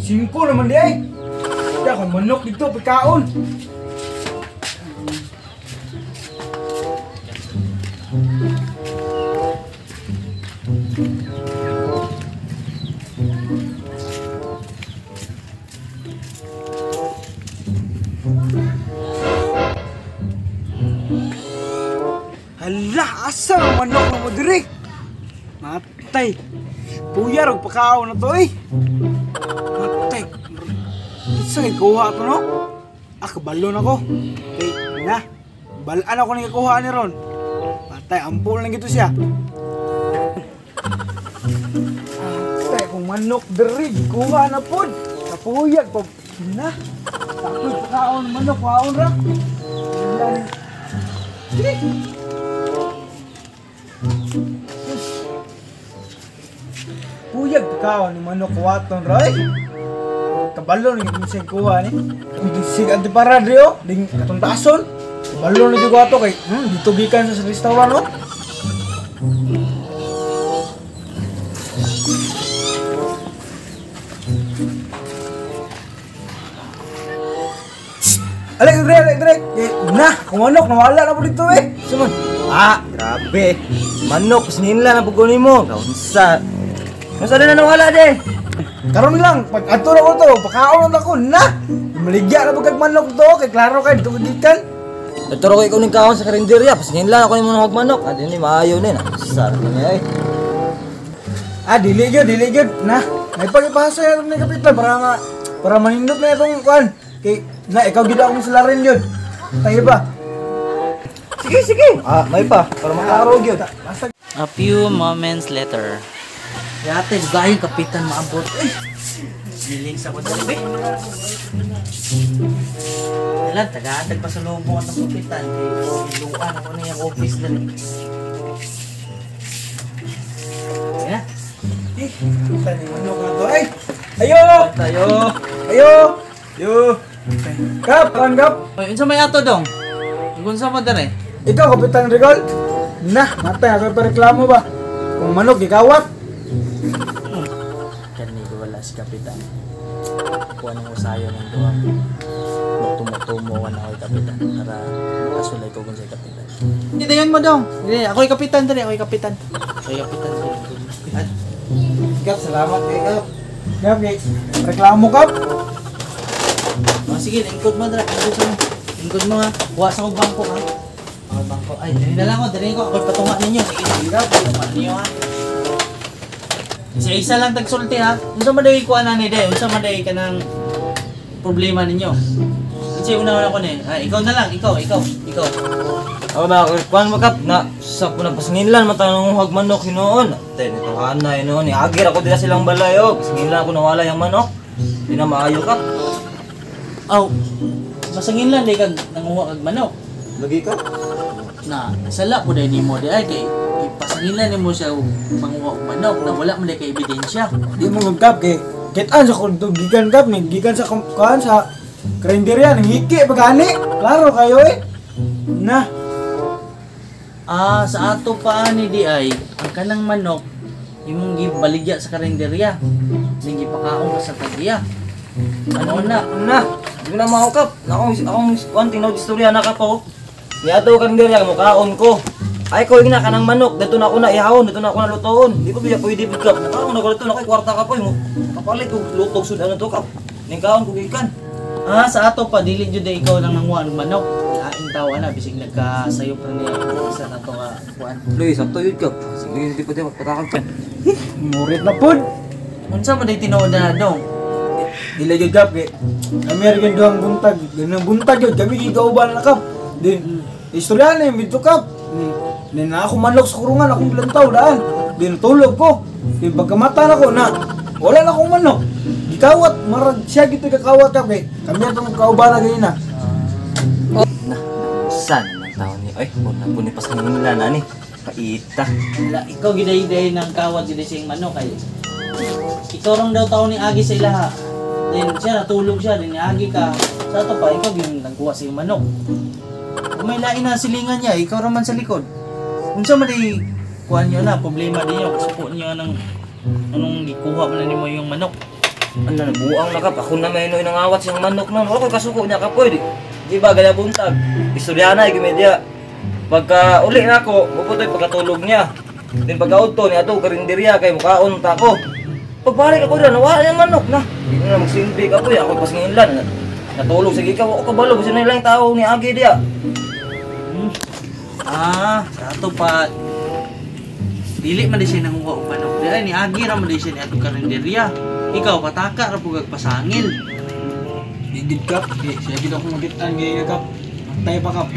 5 naman di ay. Kaya akong manok dito, pagkaon. Hala, asa ang manok na mo diri? Matay. Puyar og pagkaon na to eh. Matay. Sa'y kuha ito no? Kabalon ako. Okay, na. Balaan ako nang ikuha ni Ron. Patay, ampul lang ito siya. Patay, kung manok diri, kuha na po. Kapuyag pa. Na. Tapoy pagkaon manok, kaon ra. Sige. Puyag pagkaon ni manok waton ra eh. Kabalo ni kung siya kuha ni. Sig anti para rio, ding katuntason. Kabalo ni juga ato kay dito gikan sa restaurant no. Alek. Nah, kung manok nawala na po dito eh. Sumun. Grabe. Manok sinila na pugunin mo. Kaunsa. Masa na nawala de? Karon lang, pag ato na ko to, pagkaon na ko na. Maligya na pagkag manok to, kay klaro kay dito gikan. Naturo ko ikaw ng kaon sa karinderya. Pasingin lang ako ni mga manok. Hindi maayo ni na. Sarap niya eh. Dili gyud na. May pagipasa ni kapitan para manindot na itong kuan. Kay na ikaw gid akong salarin gyud. Tayo ba? Sige. May pa. Para makaraw gyud. A few moments later. Yate, gayong kapitan maabot. Giling sa kudalbe. Alam, taga-atag pa sa lubong ang kapitan. Luan ako na yung office na rin. Kaya? Kapitan ni manok na to. Ayo. Kap. Oy, unsa may ato dong? Unsa mo dere? Ikaw kapitan Regal. Nah, matay ako pa reklamo ba? Kung manok gikawat. Kani ko wala si kapitan. Kuha nang usayo ng duwang. Magtumo ka na ako'y kapitan para makasulay ko kung sa'y kapitan. Hindi dayon mo dong. Hindi, ako'y kapitan dali, ako'y kapitan. Kap, salamat kay Kap. Kap, reklamo Kap. Sige, lingkod mo dali. Lingkod mo ha. Kuha sa kong bangko ha. Bangko. Ay, dali na lang dali ko. Ako'y patunga ninyo. Sige, patunga ninyo ha. Isa lang tagsulti ha. Unsa maday kuha na ni Day? Unsa maday ka ng problema ninyo? Kasi una ko ni. Ikaw na lang, ikaw. Ako na, kuhan mo kap, na sa po na pasinginlan, matanong huwag manok hinoon. Tay, nituhan na hinoon, agir ako dila silang balay, pasinginlan ako nawala yung manok. Hindi na maayo kap. Masangin lang, di kag nanguha kag manok. Lagi ka? Sala po dahil ni mo di ay, kay ipasangilan ni mo siya manguha og manok na wala man kay ebidensya. Di mo Kap kay kitaan sa kunto gikan Kap ni gikan sa kuan sa karinderya nang hiki pagani. Klaro kayo eh. Na. Sa ato pa ni di ay, ang kanang manok imong gibaligya sa karinderya. Ning gipakaon ka sa tagiya. Ano na? Hindi na mahukap. Akong kuhan, tinawag istorya na ka po. Niyato ka rin mo kaon ko. Ay ko na kanang manok, dito na ako na ihawon, dito na ako na lutoon. Di pa biya pwede bigkap. Nakaon ako dito na ko'y kwarta ka po. Kapalit ko lutog sud ano to kap. Ning kaon ko gikan. Sa ato pa dili jud ikaw lang nanguha ng manok. Laing tawa na bisig nagkasayo pa ni isa na to nga kuan. Luis, sakto yun kap. Sige, hindi pa tayo magpatakag ka. Murit na pud. Unsa man day tinuod na dong? Dili gyud Kap kay American duhang buntag. Ganang buntag gyud kami gigauban na Kap. Din istorya na medyo Kap. Ni na ako manok sa kurungan akong lantaw daan. Din tulog ko. Di pagkamata na ko na wala na akong manok. Gikawat marag siya gito kakawat Kap kay kami atong kauban na ganina. San man taon ni? Ay, muna po ni pasangin nila na ni. Paita. Ikaw giday-day ng kawat giday sing manok kay. Ikaw rong daw taon ni agi sa ilaha. Then siya natulog siya din agi ka. Sa ato pa ikaw yung nagkuha sa iyong manok. Kung may lain na silingan niya, ikaw raman sa likod. Unsa man di kuan niyo na problema din niyo, suko niyo anong gikuha man nimo yung manok. Ano na, buang na kap. Ako na may nangawat siyang manok nun. Wala ko kasuko niya kapoy. Di ba, gaya buntag. Istoryana, gimedya. Pagka uli na ako, puputoy pagkatulog niya. Then pagka-auto niya, ito, karinderya, kay mukhaon ta ako. Pagbalik ako dyan, nawala yung manok na. Hindi na magsilbi ka po, ako pasingilan. Natulog, sige ka, ako kabalo, kasi na ilang tao ni Agi diya. Sa ato pa. Dili man di siya nanguha og manok. Dili ni Agi ra man di siya ni atong karinderya. Ikaw pataka ra pug pasangil. Digid kap, siya gid ako magitan gay kap. Antay pa kap,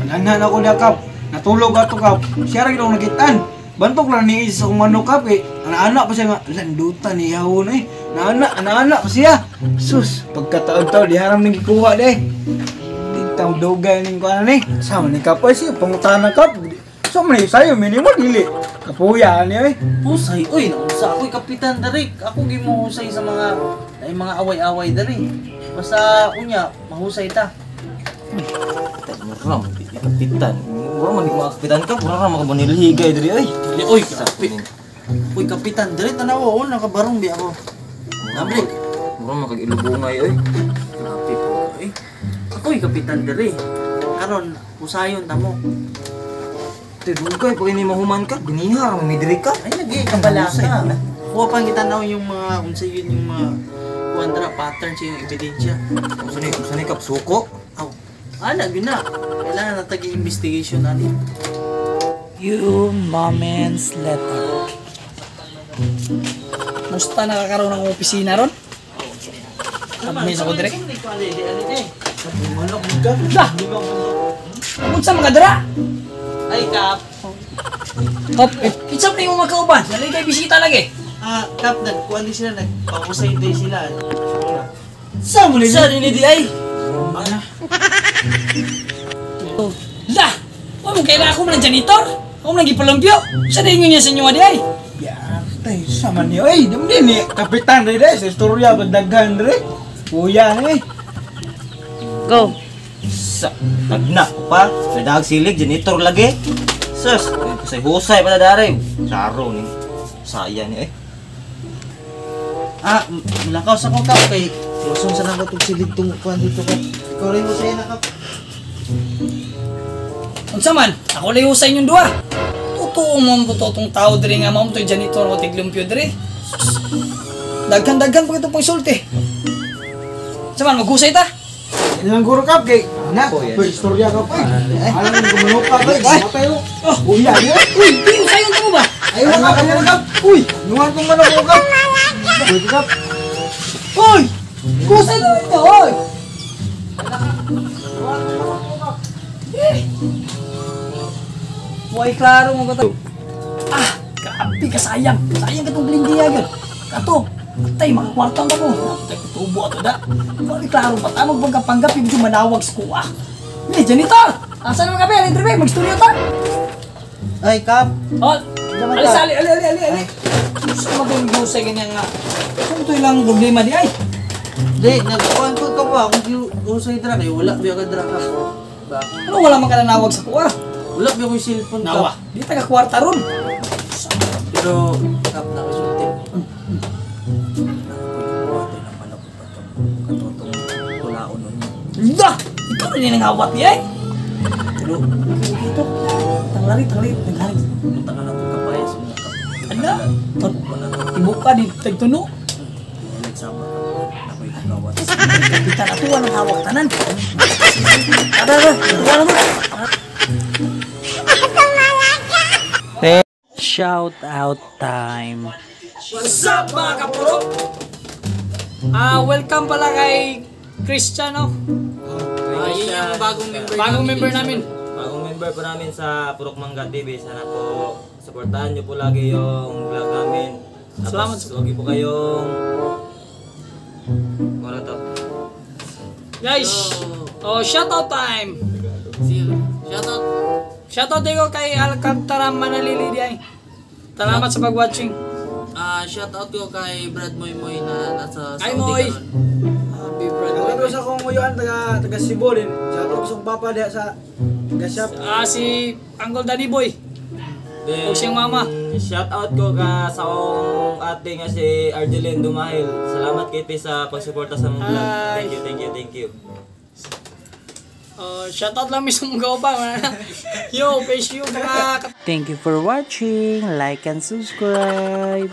pag-anhan ako niya kap. Natulog ato kap, siya ra gid ako nagitan. Bantok lang ni isa kong manok kap Anak-anak pa siya nga, landutan ni yahon Anak-anak pa siya. Sus, pagkataon-taon, di haram nang gikuha de. Di tao dugay ning kuha ni. Sama ni kap siya, pangutana kap. So man sayo minimo dili. Kapuya ni Husay, uy, nausa ako'y kapitan dari. Ako gi mo husay sa mga away-away dari. Basta unya, mahusay ta. Maram, kapitan. Wala man di mga kapitan ka, wala ka makabanilhigay diri ay. Uy, uy, kapitan dari tanaw nakabarong di ako. Nabrik. Wala man kag-ilubungay ay. Grabe po eh. Ako'y kapitan dari. Karon, husayon ta mo. Tidugay pag hindi mahuman ka, binihar, mamidiri ka. Ay, nag-iikabala ka. Kuha pang itanaw yung mga, unsa yun yung mga kuwandra patterns yung ebidensya. Kung saan kap suko? Aw, yun na. Kailangan natagi investigation ani. Few moments later. Musta nakakaroon ng opisina ron? Admin sa ko direk? Dah! Kung sa mga dara? Ay, Kap. Kap, kitsa pa yung magkauban. Nalay kayo bisita lagi. Kap, nagkuhan din sila, nagpapusay din sila. Sa mo nila? Sa din di ay. Dah! Huwag mo kailangan ako man ng janitor. Ako man ng gipalampyo. Sa din niya sa inyo adi ay. Tay sama niyo dam din ni kapitan ri sa istorya bagdagan ri. Kuya ni. Go. Sa tagna ko pa, nadag silig janitor lagi. Sus, husay pala dari. Saro ni. Saya ni Milakaw sa ko, Kap, kay Roson sa nang itong silig itong kuhan dito, Kap. Ikaw rin mo sa'yo na, Kap. Unsa man, ako layo sa inyong duha. Totoo mo po itong tao diri nga mo ito'y janitor o tiglumpyo diri. Daghan-daghan po ito pang sulti. Unsa man, maghusay ta? Ilang guro kap kay na, Kuya. istorya ka pa. Alam mo gumanok ka pa. Matay mo. Kuya ni. Uy, di mo sayon mo ba? Ayaw na ka na kap. Uy, nuwan tong manok ko kap. Uy, kap. Uy! Kusay na ito, oy! Huwag klaro mo ba ito? Kaapi ka sayang. Sayang ka itong blindiyagan. Kato, tay, mga kwartang ka mo. Tay, tubo ato da. Huwag klaro pa. Tamag bang kapanggap yung manawag sa kuwa. Hey, janitor! Asan naman kape? Alin, Tribe? Mag-studio ta? Ay, Kap. Oh, alis, ali. Gusto ko mag-usay ganyan nga. Kung ito ilang problema di ay. Di, nagkuhan ko ka ba? Kung usay dra kayo, wala biya ka dra, Kap. Ba? Ano wala man ka nanawag sa kuwa? Wala biya ko yung cellphone, Kap. Nawa, di taga kwarta ron. Pero, Kap, nakasulti. Da! Ikaw rin yung nangawat niya eh. Pero, ito. Tanglari. Punta ka na po kapayas mo, Kap. Ano? Tibok ka di tagtuno. Nagsama ka. Ako'y kagawat. Kapitan ato walang hawak tanan. Ada. Wala mo. Shout out time. What's up mga kapuro? Welcome pala kay Cristiano. Yun yung Bagong member namin. Bagong member po namin sa Purok Mangga TV. Sana po supportahan niyo po lagi yung vlog namin. Salamat. Lagi po kayong wala to. Guys, shout out time. Shout out din ko kay Alcantara Manalili di ay. Salamat sa pag-watching. Shout out ko kay Brad Moy na nasa Ay, Saudi Moy. karon. Happy birthday. Ano sa kong nguyuan taga Cebu din. Sa kusong papa diha sa Gashap. Si Uncle Danny Boy. Then, O siyang mama. shout out ko ka sa akong ate nga si Arjeline Dumahil. Salamat kay sa pagsuporta sa mong vlog. Hi. Thank you. Shoutout lang mismo mga kauban. Yo, face you mga Thank you for watching. Like and subscribe.